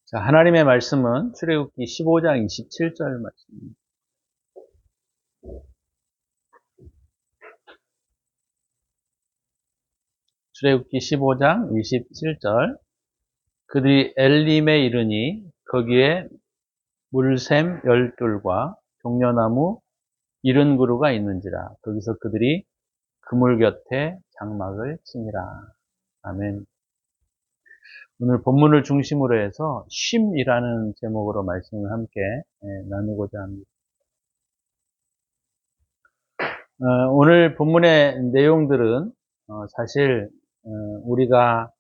자, 하나님의 말씀은 출애굽기 15장 27절 말씀입니다. 출애굽기 15장 27절. 그들이 엘림에 이르니 거기에 물샘 12과 종려나무 70그루가 있는지라. 거기서 그들이 그물 곁에 장막을 치니라. 아멘. 오늘 본문을 중심으로 해서 쉼이라는 제목으로 말씀을 함께 나누고자 합니다. 오늘 본문의 내용들은 사실 우리가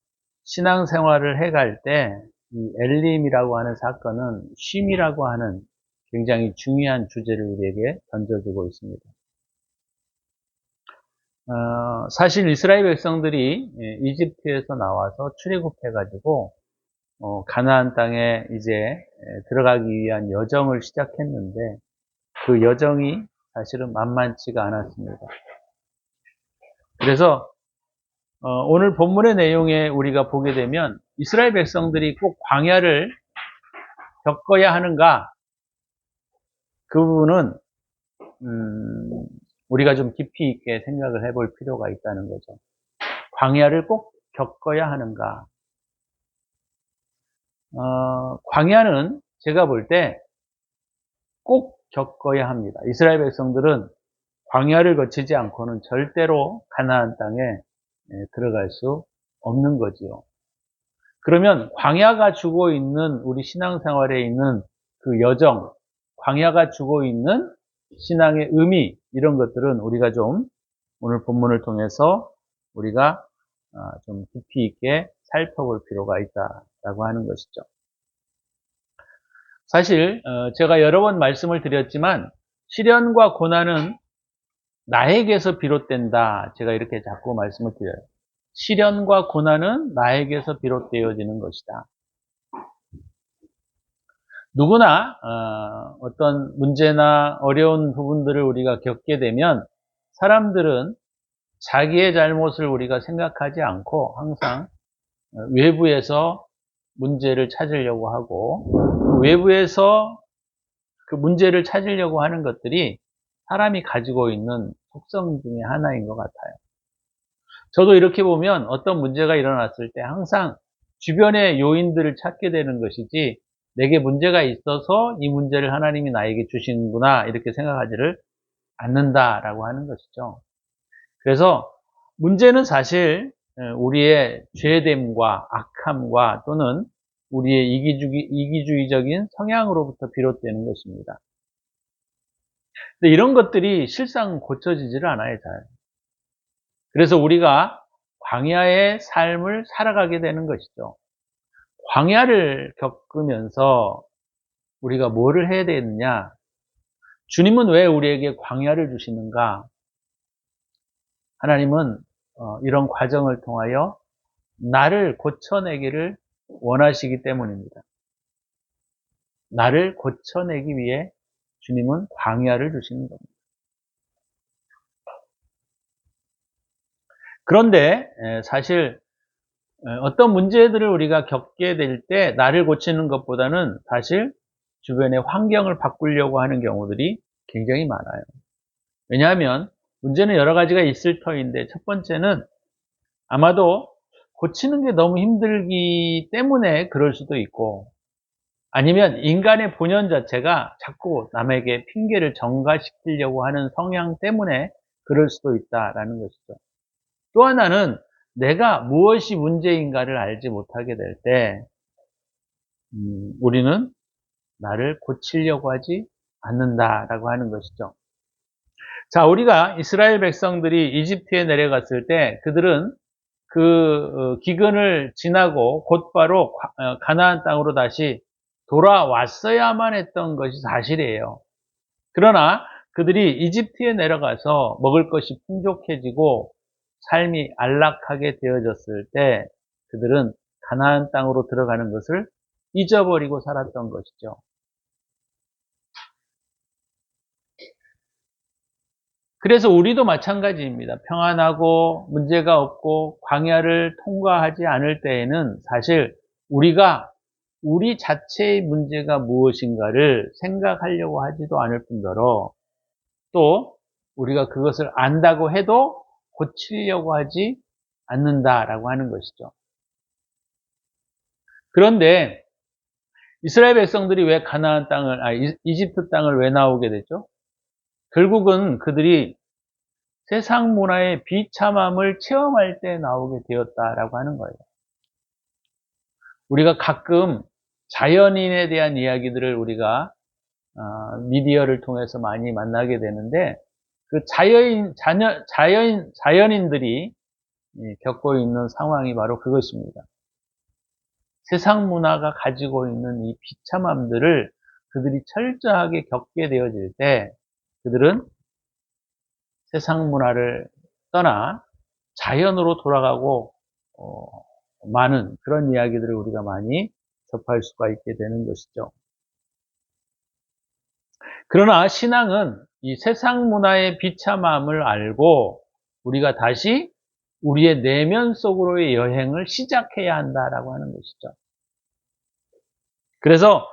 신앙생활을 해갈 때 이 엘림이라고 하는 사건은 쉼이라고 하는 굉장히 중요한 주제를 우리에게 던져주고 있습니다. 사실 이스라엘 백성들이 이집트에서 나와서 출애굽해가지고 가나안 땅에 이제 들어가기 위한 여정을 시작했는데 그 여정이 사실은 만만치가 않았습니다. 그래서 오늘 본문의 내용에 우리가 보게 되면 이스라엘 백성들이 꼭 광야를 겪어야 하는가? 그 부분은 우리가 좀 깊이 있게 생각을 해볼 필요가 있다는 거죠. 광야를 꼭 겪어야 하는가? 광야는 제가 볼 때 꼭 겪어야 합니다. 이스라엘 백성들은 광야를 거치지 않고는 절대로 가나안 땅에 들어갈 수 없는 거지요. 그러면 광야가 주고 있는 우리 신앙생활에 있는 그 여정, 광야가 주고 있는 신앙의 의미, 이런 것들은 우리가 좀 오늘 본문을 통해서 우리가 좀 깊이 있게 살펴볼 필요가 있다라고 하는 것이죠. 사실 제가 여러 번 말씀을 드렸지만 시련과 고난은 나에게서 비롯된다. 제가 이렇게 자꾸 말씀을 드려요. 시련과 고난은 나에게서 비롯되어지는 것이다. 누구나 어떤 문제나 어려운 부분들을 우리가 겪게 되면 사람들은 자기의 잘못을 우리가 생각하지 않고 항상 외부에서 문제를 찾으려고 하고 외부에서 그 문제를 찾으려고 하는 것들이 사람이 가지고 있는 속성 중에 하나인 것 같아요. 저도 이렇게 보면 어떤 문제가 일어났을 때 항상 주변의 요인들을 찾게 되는 것이지 내게 문제가 있어서 이 문제를 하나님이 나에게 주시는구나 이렇게 생각하지를 않는다라고 하는 것이죠. 그래서 문제는 사실 우리의 죄됨과 악함과 또는 우리의 이기주의적인 성향으로부터 비롯되는 것입니다. 근데 이런 것들이 실상 고쳐지지를 않아요, 잘. 그래서 우리가 광야의 삶을 살아가게 되는 것이죠. 광야를 겪으면서 우리가 뭐를 해야 되느냐? 주님은 왜 우리에게 광야를 주시는가? 하나님은 이런 과정을 통하여 나를 고쳐내기를 원하시기 때문입니다. 나를 고쳐내기 위해 주님은 광야를 주시는 겁니다. 그런데 사실 어떤 문제들을 우리가 겪게 될 때 나를 고치는 것보다는 사실 주변의 환경을 바꾸려고 하는 경우들이 굉장히 많아요. 왜냐하면 문제는 여러 가지가 있을 터인데 첫 번째는 아마도 고치는 게 너무 힘들기 때문에 그럴 수도 있고 아니면 인간의 본연 자체가 자꾸 남에게 핑계를 전가시키려고 하는 성향 때문에 그럴 수도 있다라는 것이죠. 또 하나는 내가 무엇이 문제인가를 알지 못하게 될 때 우리는 나를 고치려고 하지 않는다라고 하는 것이죠. 자, 우리가 이스라엘 백성들이 이집트에 내려갔을 때 그들은 그 기근을 지나고 곧바로 가나안 땅으로 다시 돌아왔어야만 했던 것이 사실이에요. 그러나 그들이 이집트에 내려가서 먹을 것이 풍족해지고 삶이 안락하게 되어졌을 때 그들은 가나안 땅으로 들어가는 것을 잊어버리고 살았던 것이죠. 그래서 우리도 마찬가지입니다. 평안하고 문제가 없고 광야를 통과하지 않을 때에는 사실 우리가 우리 자체의 문제가 무엇인가를 생각하려고 하지도 않을 뿐더러 또 우리가 그것을 안다고 해도 고치려고 하지 않는다라고 하는 것이죠. 그런데 이스라엘 백성들이 왜 가나안 땅을, 이집트 땅을 왜 나오게 되죠? 결국은 그들이 세상 문화의 비참함을 체험할 때 나오게 되었다라고 하는 거예요. 우리가 가끔 자연인에 대한 이야기들을 우리가 미디어를 통해서 많이 만나게 되는데 그 자연인들이 겪고 있는 상황이 바로 그것입니다. 세상 문화가 가지고 있는 이 비참함들을 그들이 철저하게 겪게 되어질 때 그들은 세상 문화를 떠나 자연으로 돌아가고 많은 그런 이야기들을 우리가 많이 접할 수가 있게 되는 것이죠. 그러나 신앙은 이 세상 문화의 비참함을 알고 우리가 다시 우리의 내면 속으로의 여행을 시작해야 한다라고 하는 것이죠. 그래서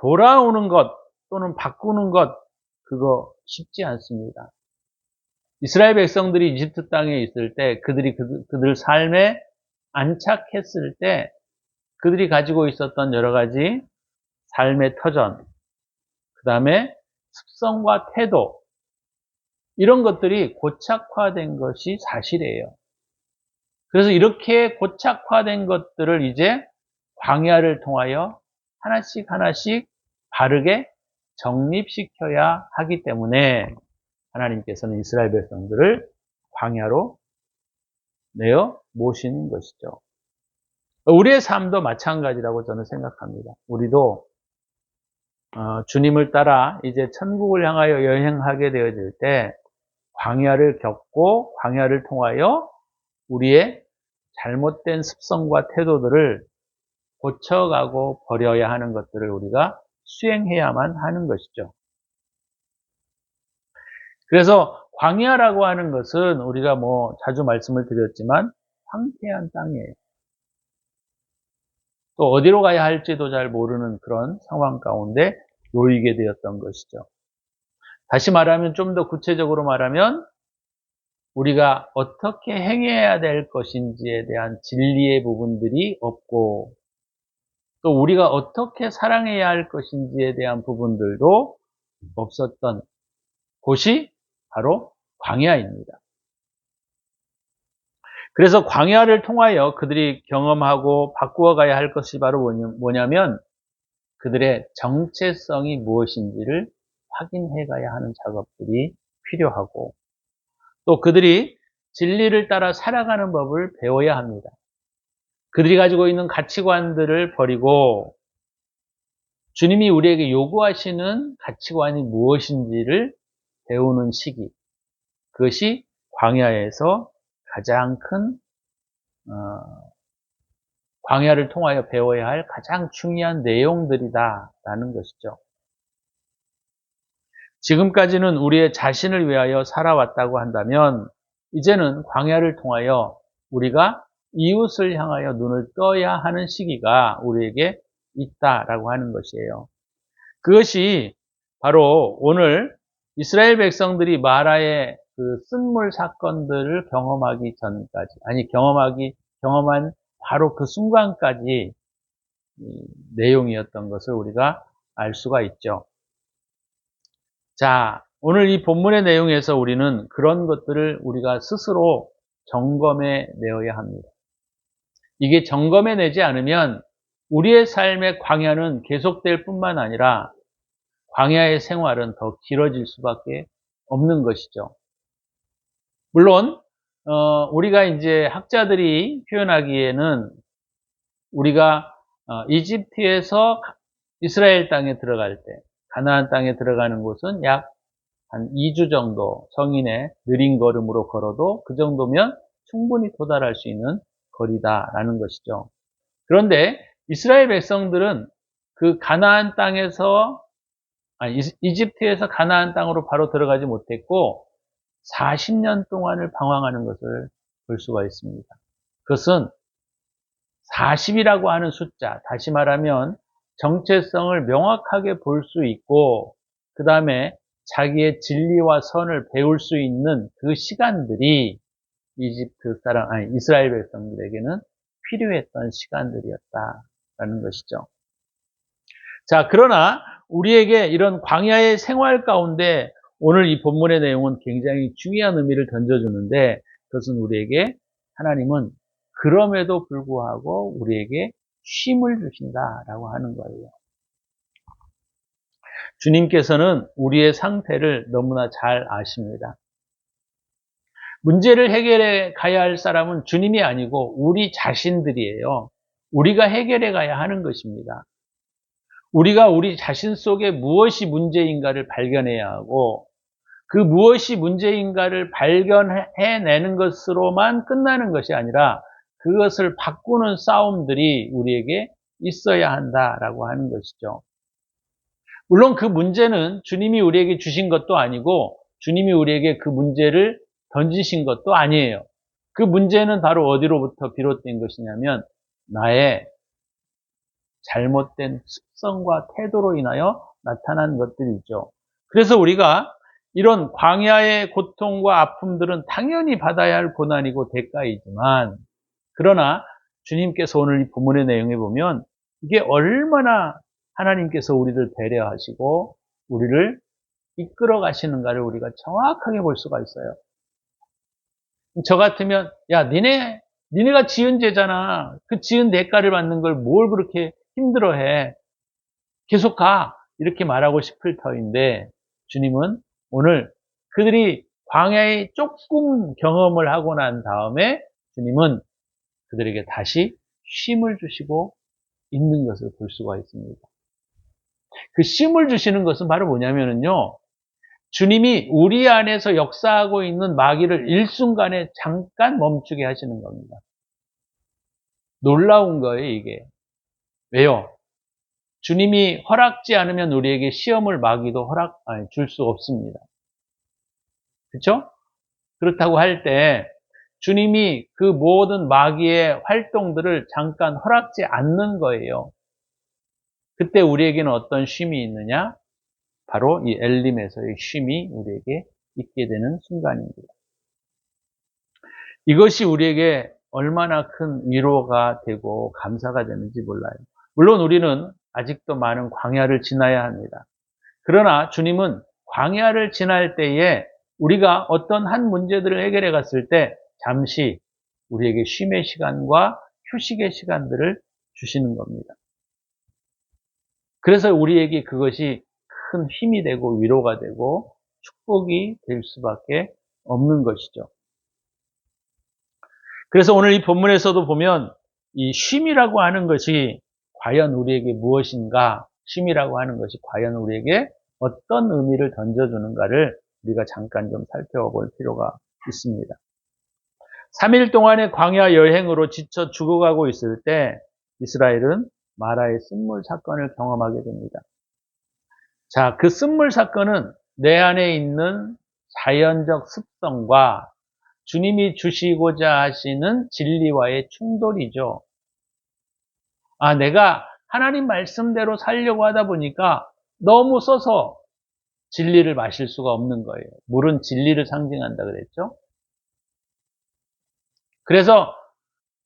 돌아오는 것 또는 바꾸는 것 그거 쉽지 않습니다. 이스라엘 백성들이 이집트 땅에 있을 때 그들이 그들 삶에 안착했을 때 그들이 가지고 있었던 여러 가지 삶의 터전, 그 다음에 습성과 태도 이런 것들이 고착화된 것이 사실이에요. 그래서 이렇게 고착화된 것들을 이제 광야를 통하여 하나씩 하나씩 바르게 정립시켜야 하기 때문에 하나님께서는 이스라엘 백성들을 광야로 내어 모시는 것이죠. 우리의 삶도 마찬가지라고 저는 생각합니다. 우리도 주님을 따라 이제 천국을 향하여 여행하게 되어질 때 광야를 겪고 광야를 통하여 우리의 잘못된 습성과 태도들을 고쳐가고 버려야 하는 것들을 우리가 수행해야만 하는 것이죠. 그래서 광야라고 하는 것은 우리가 자주 말씀을 드렸지만 황폐한 땅이에요. 또 어디로 가야 할지도 잘 모르는 그런 상황 가운데 놓이게 되었던 것이죠. 다시 말하면 좀 더 구체적으로 말하면 우리가 어떻게 행해야 될 것인지에 대한 진리의 부분들이 없고 또 우리가 어떻게 사랑해야 할 것인지에 대한 부분들도 없었던 곳이 바로 광야입니다. 그래서 광야를 통하여 그들이 경험하고 바꾸어 가야 할 것이 바로 뭐냐면 그들의 정체성이 무엇인지를 확인해 가야 하는 작업들이 필요하고 또 그들이 진리를 따라 살아가는 법을 배워야 합니다. 그들이 가지고 있는 가치관들을 버리고 주님이 우리에게 요구하시는 가치관이 무엇인지를 배우는 시기. 그것이 광야에서 가장 큰 광야를 통하여 배워야 할 가장 중요한 내용들이다라는 것이죠. 지금까지는 우리의 자신을 위하여 살아왔다고 한다면 이제는 광야를 통하여 우리가 이웃을 향하여 눈을 떠야 하는 시기가 우리에게 있다라고 하는 것이에요. 그것이 바로 오늘 이스라엘 백성들이 마라의 그 쓴물 사건들을 경험하기 전까지, 경험한 바로 그 순간까지 내용이었던 것을 우리가 알 수가 있죠. 자, 오늘 이 본문의 내용에서 우리는 그런 것들을 우리가 스스로 점검해 내어야 합니다. 이게 점검해 내지 않으면 우리의 삶의 광야는 계속될 뿐만 아니라 광야의 생활은 더 길어질 수밖에 없는 것이죠. 물론 우리가 이제 학자들이 표현하기에는 우리가 이집트에서 이스라엘 땅에 들어갈 때 가나안 땅에 들어가는 곳은 약 한 2주 정도 성인의 느린 걸음으로 걸어도 그 정도면 충분히 도달할 수 있는 거리다라는 것이죠. 그런데 이스라엘 백성들은 그 가나안 땅에서 이집트에서 가나안 땅으로 바로 들어가지 못했고 40년 동안을 방황하는 것을 볼 수가 있습니다. 그것은 40이라고 하는 숫자, 다시 말하면 정체성을 명확하게 볼 수 있고, 그 다음에 자기의 진리와 선을 배울 수 있는 그 시간들이 이스라엘 백성들에게는 필요했던 시간들이었다라는 것이죠. 자, 그러나 우리에게 이런 광야의 생활 가운데 오늘 이 본문의 내용은 굉장히 중요한 의미를 던져주는데, 그것은 하나님은 그럼에도 불구하고 우리에게 쉼을 주신다라고 하는 거예요. 주님께서는 우리의 상태를 너무나 잘 아십니다. 문제를 해결해 가야 할 사람은 주님이 아니고 우리 자신들이에요. 우리가 해결해 가야 하는 것입니다. 우리가 우리 자신 속에 무엇이 문제인가를 발견해야 하고, 그 무엇이 문제인가를 발견해내는 것으로만 끝나는 것이 아니라 그것을 바꾸는 싸움들이 우리에게 있어야 한다라고 하는 것이죠. 물론 그 문제는 주님이 우리에게 주신 것도 아니고 주님이 우리에게 그 문제를 던지신 것도 아니에요. 그 문제는 바로 어디로부터 비롯된 것이냐면 나의 잘못된 습성과 태도로 인하여 나타난 것들이죠. 그래서 우리가 이런 광야의 고통과 아픔들은 당연히 받아야 할 고난이고 대가이지만, 그러나 주님께서 오늘 이 본문의 내용에 보면 이게 얼마나 하나님께서 우리를 배려하시고 우리를 이끌어 가시는가를 우리가 정확하게 볼 수가 있어요. 저 같으면 야, 니네가 지은 죄잖아. 그 지은 대가를 받는 걸 뭘 그렇게 힘들어해. 계속 가. 이렇게 말하고 싶을 터인데, 주님은 오늘 그들이 광야의 조금 경험을 하고 난 다음에 주님은 그들에게 다시 쉼을 주시고 있는 것을 볼 수가 있습니다. 그 쉼을 주시는 것은 바로 뭐냐면요, 주님이 우리 안에서 역사하고 있는 마귀를 일순간에 잠깐 멈추게 하시는 겁니다. 놀라운 거예요, 이게. 왜요? 주님이 허락지 않으면 우리에게 시험을 마귀도 줄 수 없습니다. 그렇죠? 그렇다고 할 때 주님이 그 모든 마귀의 활동들을 잠깐 허락지 않는 거예요. 그때 우리에게는 어떤 쉼이 있느냐? 바로 이 엘림에서의 쉼이 우리에게 있게 되는 순간입니다. 이것이 우리에게 얼마나 큰 위로가 되고 감사가 되는지 몰라요. 물론 우리는 아직도 많은 광야를 지나야 합니다. 그러나 주님은 광야를 지날 때에 우리가 어떤 한 문제들을 해결해 갔을 때 잠시 우리에게 쉼의 시간과 휴식의 시간들을 주시는 겁니다. 그래서 우리에게 그것이 큰 힘이 되고 위로가 되고 축복이 될 수밖에 없는 것이죠. 그래서 오늘 이 본문에서도 보면 이 쉼이라고 하는 것이 과연 우리에게 무엇인가, 쉼이라고 하는 것이 과연 우리에게 어떤 의미를 던져주는가를 우리가 잠깐 좀 살펴볼 필요가 있습니다. 3일 동안의 광야 여행으로 지쳐 죽어가고 있을 때 이스라엘은 마라의 쓴물 사건을 경험하게 됩니다. 자, 그 쓴물 사건은 내 안에 있는 자연적 습성과 주님이 주시고자 하시는 진리와의 충돌이죠. 내가 하나님 말씀대로 살려고 하다 보니까 너무 써서 진리를 마실 수가 없는 거예요. 물은 진리를 상징한다 그랬죠. 그래서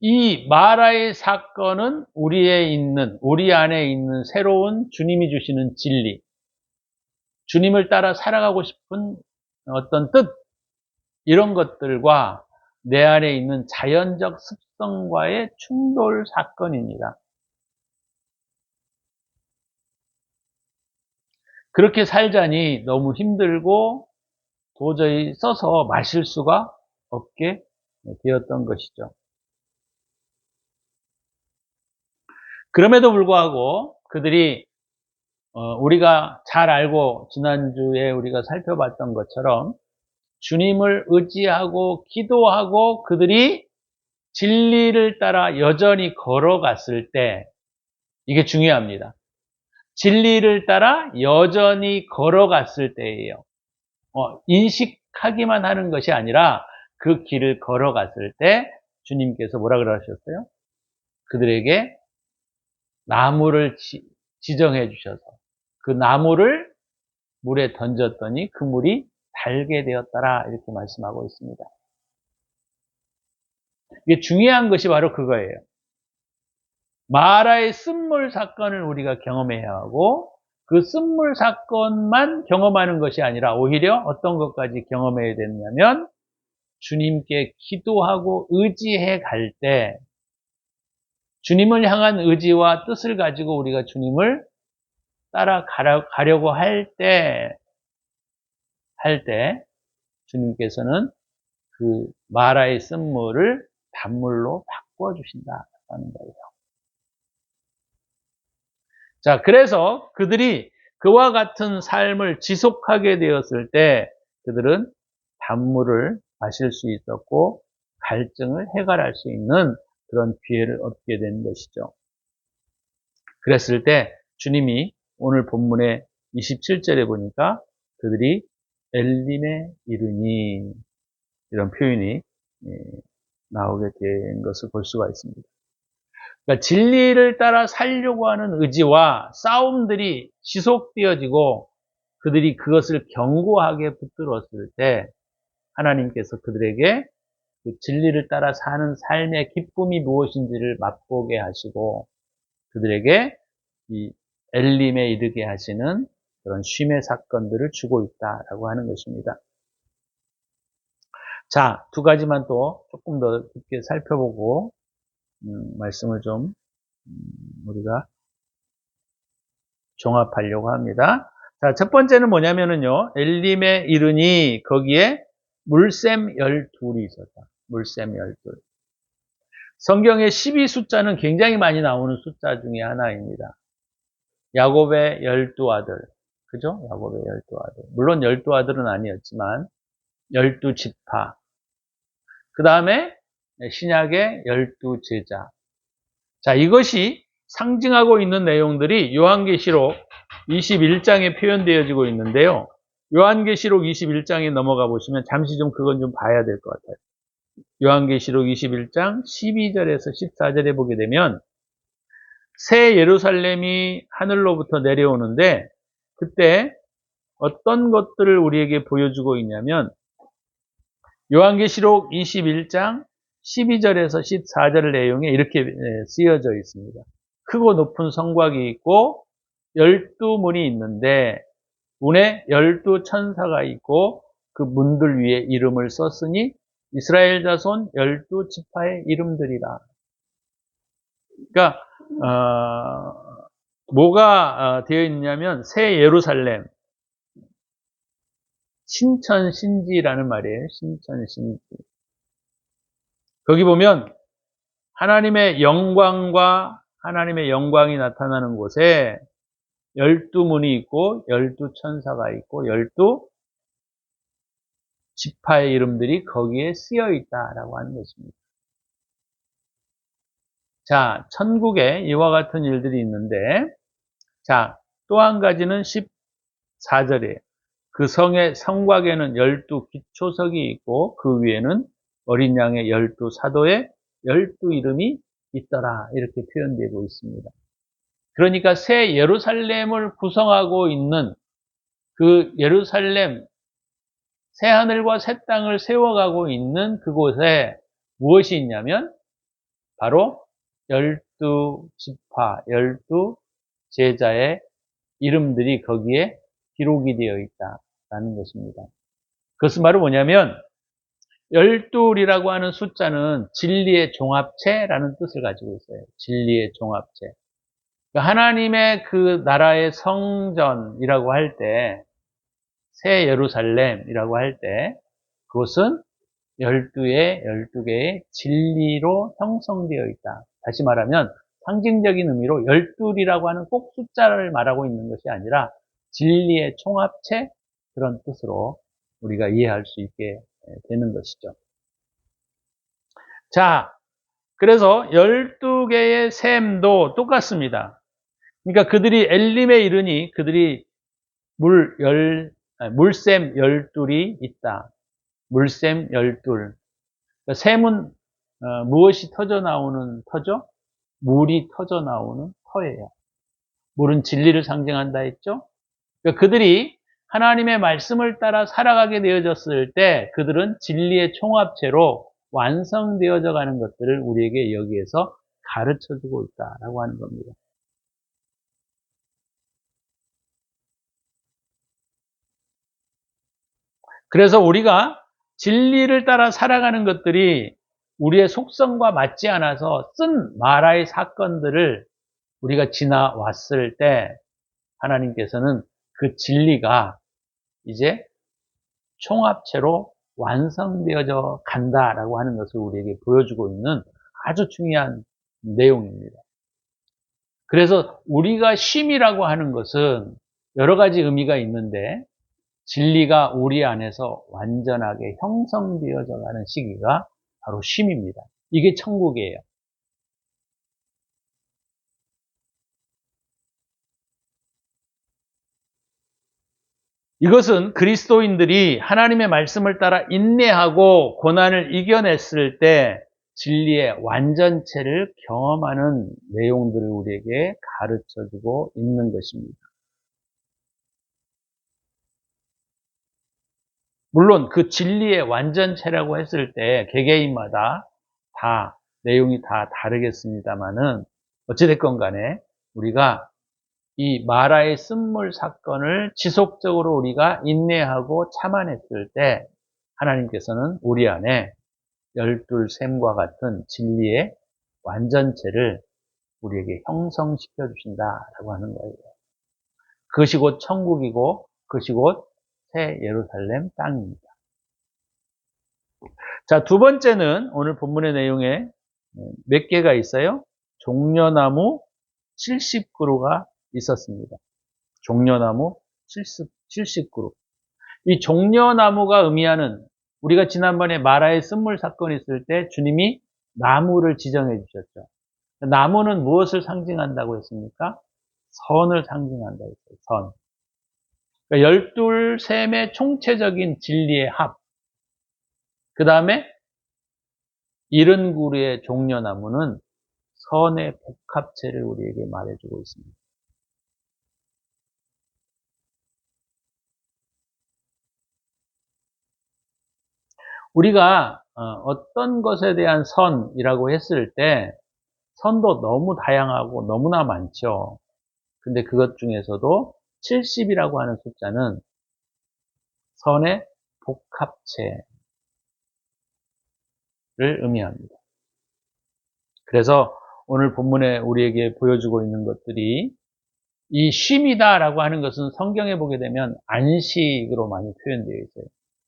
이 마라의 사건은 우리 안에 있는 새로운 주님이 주시는 진리, 주님을 따라 살아가고 싶은 어떤 뜻, 이런 것들과 내 안에 있는 자연적 습성과의 충돌 사건입니다. 그렇게 살자니 너무 힘들고 도저히 써서 마실 수가 없게 되었던 것이죠. 그럼에도 불구하고 그들이 우리가 잘 알고 지난주에 우리가 살펴봤던 것처럼 주님을 의지하고 기도하고 그들이 진리를 따라 여전히 걸어갔을 때, 이게 중요합니다. 진리를 따라 여전히 걸어갔을 때예요. 인식하기만 하는 것이 아니라 그 길을 걸어갔을 때 주님께서 뭐라 그러셨어요? 그들에게 나무를 지정해 주셔서 그 나무를 물에 던졌더니 그 물이 달게 되었더라 이렇게 말씀하고 있습니다. 이게 중요한 것이 바로 그거예요. 마라의 쓴물 사건을 우리가 경험해야 하고 그 쓴물 사건만 경험하는 것이 아니라 오히려 어떤 것까지 경험해야 되느냐면 주님께 기도하고 의지해 갈 때 주님을 향한 의지와 뜻을 가지고 우리가 주님을 따라가려고 할 때 주님께서는 그 마라의 쓴물을 단물로 바꿔주신다는 거예요. 자, 그래서 그들이 그와 같은 삶을 지속하게 되었을 때 그들은 단물을 마실 수 있었고 갈증을 해결할 수 있는 그런 기회를 얻게 된 것이죠. 그랬을 때 주님이 오늘 본문의 27절에 보니까 그들이 엘림에 이르니 이런 표현이 나오게 된 것을 볼 수가 있습니다. 그러니까 진리를 따라 살려고 하는 의지와 싸움들이 지속되어지고 그들이 그것을 견고하게 붙들었을 때 하나님께서 그들에게 그 진리를 따라 사는 삶의 기쁨이 무엇인지를 맛보게 하시고 그들에게 이 엘림에 이르게 하시는 그런 쉼의 사건들을 주고 있다라고 하는 것입니다. 자, 두 가지만 또 조금 더 깊게 살펴보고 말씀을 좀 우리가 종합하려고 합니다. 자, 첫 번째는 뭐냐면은요, 엘림에 이르니 거기에 물샘 12이 있었다. 물샘 12. 성경의 12 숫자는 굉장히 많이 나오는 숫자 중에 하나입니다. 야곱의 12아들. 그죠? 야곱의 12아들. 물론 12아들은 아니었지만 12지파. 그 다음에 신약의 12제자. 자, 이것이 상징하고 있는 내용들이 요한계시록 21장에 표현되어지고 있는데요. 요한계시록 21장에 넘어가 보시면 잠시 좀 그건 좀 봐야 될 것 같아요. 요한계시록 21장 12절에서 14절에 보게 되면 새 예루살렘이 하늘로부터 내려오는데 그때 어떤 것들을 우리에게 보여주고 있냐면 요한계시록 21장 12절에서 14절 내용에 이렇게 쓰여져 있습니다. 크고 높은 성곽이 있고 12문이 있는데 문에 12천사가 있고 그 문들 위에 이름을 썼으니 이스라엘 자손 12지파의 이름들이라. 그러니까 뭐가 되어 있냐면 새 예루살렘 신천신지라는 말이에요. 신천신지. 거기 보면 하나님의 영광과 하나님의 영광이 나타나는 곳에 12문이 있고 12천사가 있고 12지파의 이름들이 거기에 쓰여 있다라고 하는 것입니다. 자, 천국에 이와 같은 일들이 있는데 자, 또 한 가지는 14절이에요. 그 성곽에는 12기초석이 있고 그 위에는 어린 양의 12사도의 12이름이 있더라 이렇게 표현되고 있습니다. 그러니까 새 예루살렘을 구성하고 있는 그 예루살렘 새 하늘과 새 땅을 세워가고 있는 그곳에 무엇이 있냐면 바로 12지파, 12제자의 이름들이 거기에 기록이 되어 있다라는 것입니다. 그것은 바로 뭐냐면 12이라고 하는 숫자는 진리의 종합체라는 뜻을 가지고 있어요. 진리의 종합체. 하나님의 그 나라의 성전이라고 할 때, 새 예루살렘이라고 할 때, 그것은 12개의 진리로 형성되어 있다. 다시 말하면 상징적인 의미로 12이라고 하는 꼭 숫자를 말하고 있는 것이 아니라 진리의 총합체 그런 뜻으로 우리가 이해할 수 있게 되는 것이죠. 자, 그래서 12개의 샘도 똑같습니다. 그러니까 그들이 엘림에 이르니 그들이 물샘 12이 있다. 물샘 12. 그러니까 샘은 무엇이 터져 나오는 터죠? 물이 터져 나오는 터예요. 물은 진리를 상징한다 했죠? 그러니까 그들이 하나님의 말씀을 따라 살아가게 되어졌을 때 그들은 진리의 총합체로 완성되어져 가는 것들을 우리에게 여기에서 가르쳐 주고 있다라고 하는 겁니다. 그래서 우리가 진리를 따라 살아가는 것들이 우리의 속성과 맞지 않아서 쓴 마라의 사건들을 우리가 지나왔을 때 하나님께서는 그 진리가 이제 총합체로 완성되어져 간다라고 하는 것을 우리에게 보여주고 있는 아주 중요한 내용입니다. 그래서 우리가 쉼이라고 하는 것은 여러 가지 의미가 있는데 진리가 우리 안에서 완전하게 형성되어져 가는 시기가 바로 쉼입니다. 이게 천국이에요. 이것은 그리스도인들이 하나님의 말씀을 따라 인내하고 고난을 이겨냈을 때 진리의 완전체를 경험하는 내용들을 우리에게 가르쳐주고 있는 것입니다. 물론 그 진리의 완전체라고 했을 때 개개인마다 다 내용이 다 다르겠습니다만은 어찌됐건 간에 우리가 이 마라의 쓴물 사건을 지속적으로 우리가 인내하고 참아냈을 때 하나님께서는 우리 안에 열둘 샘과 같은 진리의 완전체를 우리에게 형성시켜 주신다라고 하는 거예요. 그것이 곧 천국이고 그것이 곧 새 예루살렘 땅입니다. 자, 두 번째는 오늘 본문의 내용에 몇 개가 있어요? 종려나무 70그루가 있었습니다. 종려나무 70그루. 이 종려나무가 의미하는 우리가 지난번에 마라의 쓴물 사건이 있을 때 주님이 나무를 지정해 주셨죠. 나무는 무엇을 상징한다고 했습니까? 선을 상징한다 했어요. 선. 그러니까 열둘 셈의 총체적인 진리의 합. 그 다음에 70그루의 종려나무는 선의 복합체를 우리에게 말해주고 있습니다. 우리가 어떤 것에 대한 선이라고 했을 때 선도 너무 다양하고 너무나 많죠. 근데 그것 중에서도 70이라고 하는 숫자는 선의 복합체를 의미합니다. 그래서 오늘 본문에 우리에게 보여주고 있는 것들이 이 쉼이다라고 하는 것은 성경에 보게 되면 안식으로 많이 표현되어 있어요.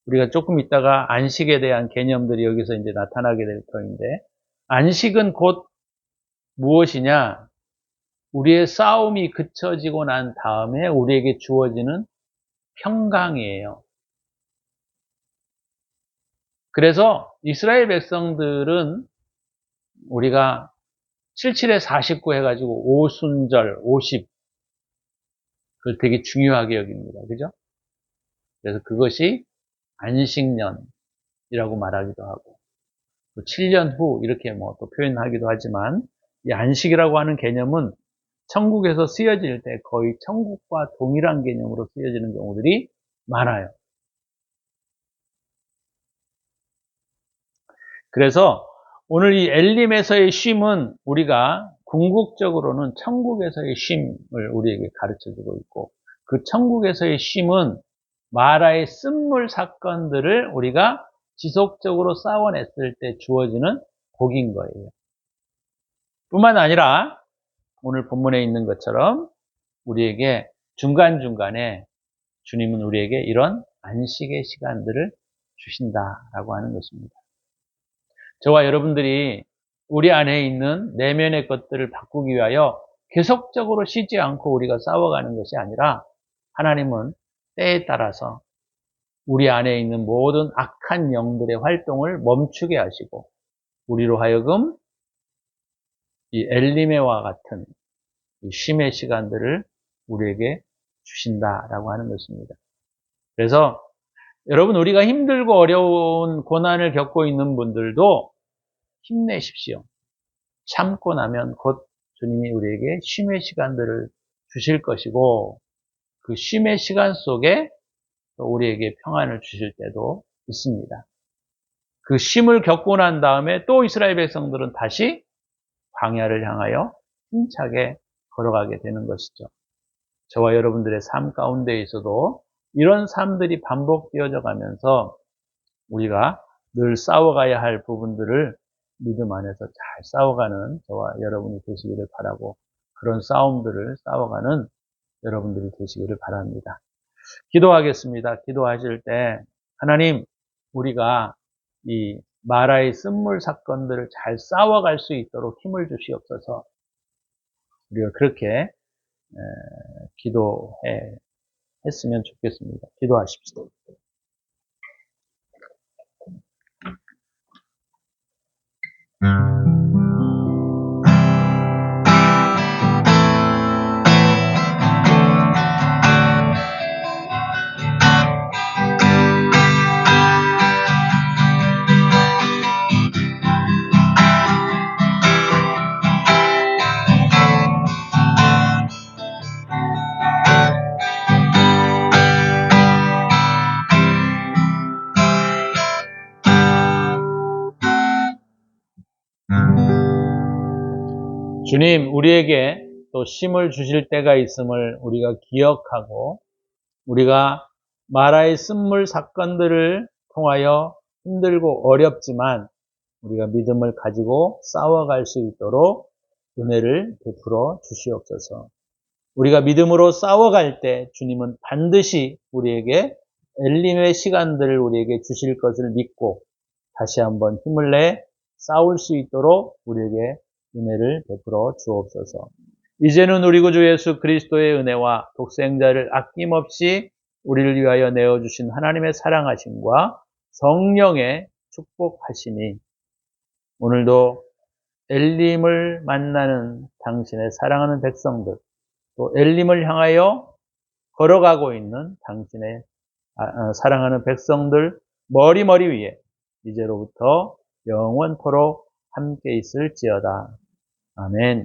우리가 조금 있다가 안식에 대한 개념들이 여기서 이제 나타나게 될 터인데 안식은 곧 무엇이냐? 우리의 싸움이 그쳐지고 난 다음에 우리에게 주어지는 평강이에요. 그래서 이스라엘 백성들은 우리가 77에 49 해가지고 오순절, 50, 그걸 되게 중요하게 여깁니다. 그죠? 그래서 그것이 안식년이라고 말하기도 하고, 7년 후 이렇게 뭐 또 표현하기도 하지만, 이 안식이라고 하는 개념은 천국에서 쓰여질 때 거의 천국과 동일한 개념으로 쓰여지는 경우들이 많아요. 그래서 오늘 이 엘림에서의 쉼은 우리가 궁극적으로는 천국에서의 쉼을 우리에게 가르쳐주고 있고 그 천국에서의 쉼은 마라의 쓴물 사건들을 우리가 지속적으로 싸워냈을 때 주어지는 복인 거예요. 뿐만 아니라 오늘 본문에 있는 것처럼 우리에게 중간중간에 주님은 우리에게 이런 안식의 시간들을 주신다라고 하는 것입니다. 저와 여러분들이 우리 안에 있는 내면의 것들을 바꾸기 위하여 계속적으로 쉬지 않고 우리가 싸워가는 것이 아니라 하나님은 때에 따라서 우리 안에 있는 모든 악한 영들의 활동을 멈추게 하시고 우리로 하여금 이 엘리메와 같은 이 쉼의 시간들을 우리에게 주신다라고 하는 것입니다. 그래서 여러분 우리가 힘들고 어려운 고난을 겪고 있는 분들도 힘내십시오. 참고 나면 곧 주님이 우리에게 쉼의 시간들을 주실 것이고 그 쉼의 시간 속에 또 우리에게 평안을 주실 때도 있습니다. 그 쉼을 겪고 난 다음에 또 이스라엘 백성들은 다시 광야를 향하여 힘차게 걸어가게 되는 것이죠. 저와 여러분들의 삶 가운데 있어도 이런 삶들이 반복되어져 가면서 우리가 늘 싸워가야 할 부분들을 믿음 안에서 잘 싸워가는 저와 여러분이 되시기를 바라고 그런 싸움들을 싸워가는 여러분들이 되시기를 바랍니다. 기도하겠습니다. 기도하실 때 하나님 우리가 이 마라의 쓴물 사건들을 잘 싸워갈 수 있도록 힘을 주시옵소서. 우리가 그렇게 했으면 좋겠습니다. 기도하십시오. 주님, 우리에게 또 쉼을 주실 때가 있음을 우리가 기억하고 우리가 마라의 쓴물 사건들을 통하여 힘들고 어렵지만 우리가 믿음을 가지고 싸워갈 수 있도록 은혜를 베풀어 주시옵소서. 우리가 믿음으로 싸워갈 때 주님은 반드시 우리에게 엘림의 시간들을 우리에게 주실 것을 믿고 다시 한번 힘을 내 싸울 수 있도록 우리에게 은혜를 베풀어 주옵소서. 이제는 우리 구주 예수 그리스도의 은혜와 독생자를 아낌없이 우리를 위하여 내어주신 하나님의 사랑하심과 성령의 축복하심이 오늘도 엘림을 만나는 당신의 사랑하는 백성들, 또 엘림을 향하여 걸어가고 있는 당신의 사랑하는 백성들 머리 위에 이제로부터 영원토록 함께 있을지어다. 아멘.